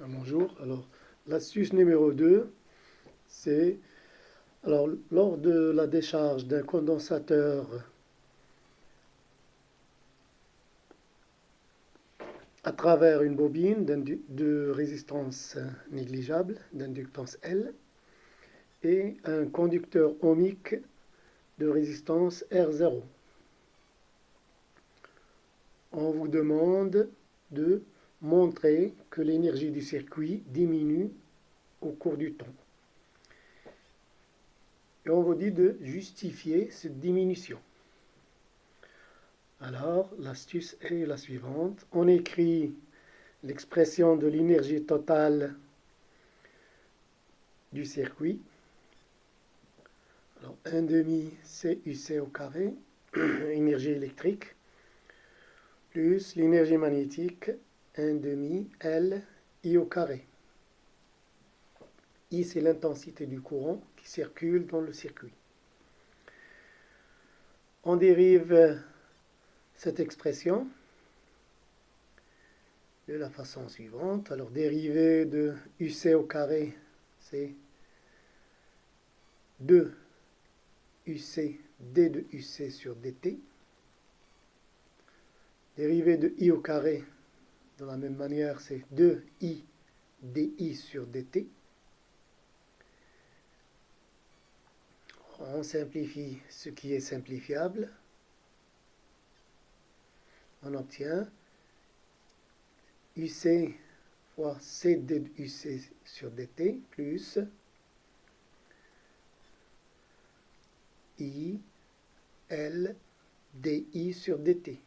Bonjour. Alors, l'astuce numéro 2, c'est lors de la décharge d'un condensateur à travers une bobine de résistance négligeable, d'inductance L, et un conducteur ohmique de résistance R0. On vous demande de montrer que l'énergie du circuit diminue au cours du temps. Et on vous dit de justifier cette diminution. Alors, l'astuce est la suivante. On écrit l'expression de l'énergie totale du circuit. Alors, 1 demi CUC au carré, énergie électrique, plus l'énergie magnétique, 1 demi L I au carré. I, c'est l'intensité du courant qui circule dans le circuit. On dérive cette expression de la façon suivante. Alors, dérivée de UC au carré, c'est 2 UC d de UC sur dt. Dérivée de I au carré, de la même manière, c'est 2I di sur dt. On simplifie ce qui est simplifiable. On obtient UC fois CD de UC sur dt plus I L di sur dt.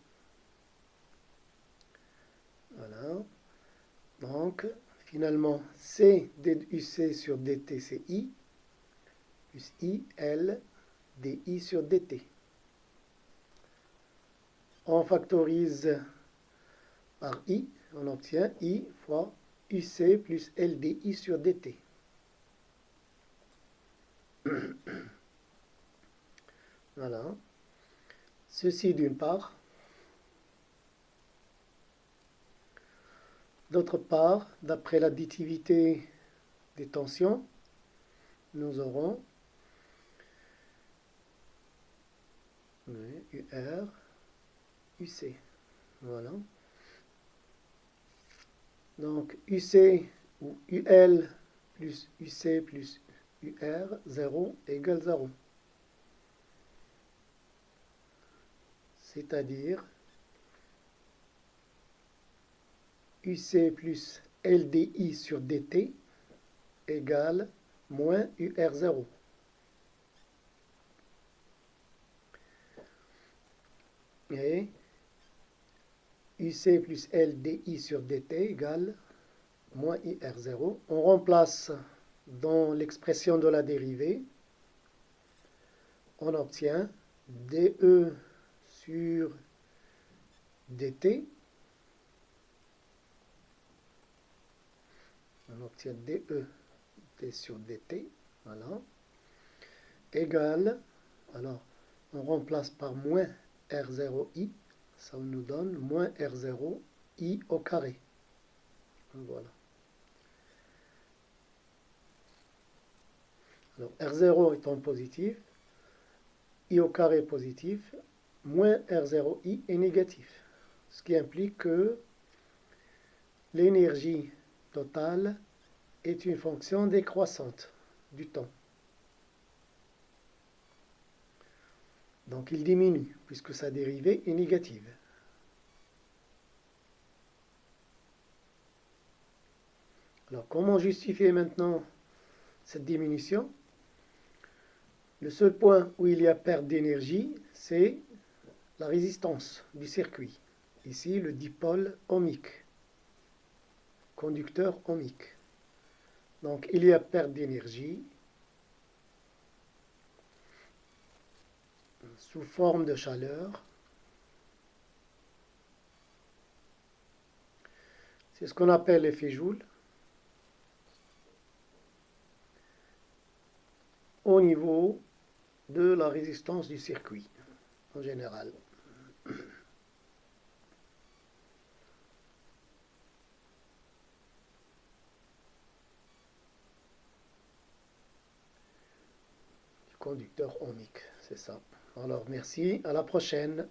Voilà. Donc, finalement, C d de UC sur dt, c'est I, plus I L di sur dt. On factorise par I, on obtient I fois UC plus LDI sur dt. Voilà. Ceci d'une part. D'autre part, d'après l'additivité des tensions, nous aurons UR, UC. Voilà. Donc UC ou UL plus UC plus UR, 0 égale 0. C'est-à-dire UC plus LDI sur dt égale moins UR0. Et UC plus LDI sur dt égale moins IR0. On remplace dans l'expression de la dérivée. On obtient dE sur dt. On obtient dE sur dt. Voilà. Égale, alors on remplace par moins R0i. Ça nous donne moins R0i au carré. Voilà. Alors R0 étant positif, I au carré positif, moins R0i est négatif. Ce qui implique que l'énergie totale est une fonction décroissante du temps. Donc il diminue, puisque sa dérivée est négative. Alors comment justifier maintenant cette diminution? Le seul point où il y a perte d'énergie, c'est la résistance du circuit. Ici, le dipôle ohmique, conducteur ohmique. Donc il y a perte d'énergie sous forme de chaleur. C'est ce qu'on appelle l'effet Joule au niveau de la résistance du circuit en général. conducteur ohmique, c'est ça. Alors merci, à la prochaine.